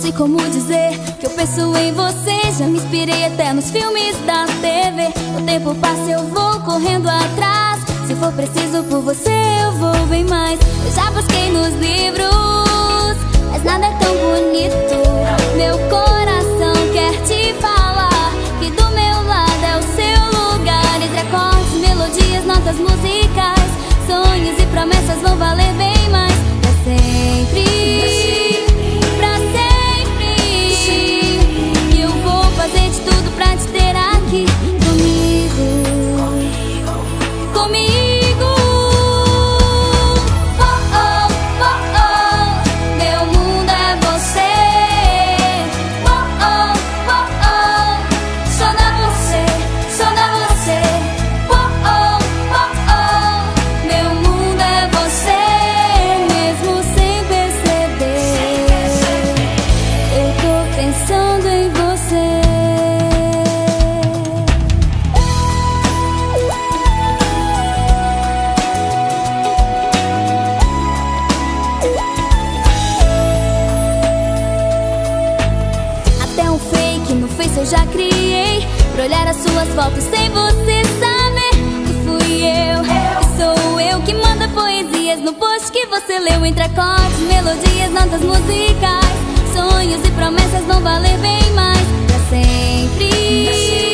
sei como dizer que eu penso em você. Já me inspirei até nos filmes da TV. O tempo passa, eu vou correndo atrás. Se for preciso por você, eu vou bem mais. Eu já busquei nos livros, mas nada é tão bonito. Meu coração quer te falar que do meu lado é o seu lugar. Entre acordes, melodias, notas musicais, sonhos e promessas vão valer bem mais. Pra sempre, pra sempre. E eu vou fazer de tudo pra te ter aqui comigo, comigo. Oh, oh, oh, oh, meu mundo é você. Oh, oh, oh, oh, só dá você, só dá você. Oh, oh, oh, oh, meu mundo é você. Mesmo sem perceber, eu tô pensando em você. Até um fake no Face eu já criei, pra olhar as suas fotos sem você saber que fui eu. Que sou eu que manda poesias no post que você leu. Entre acordes, melodias, notas musicais, sonhos e promessas vão valer bem mais. Pra sempre.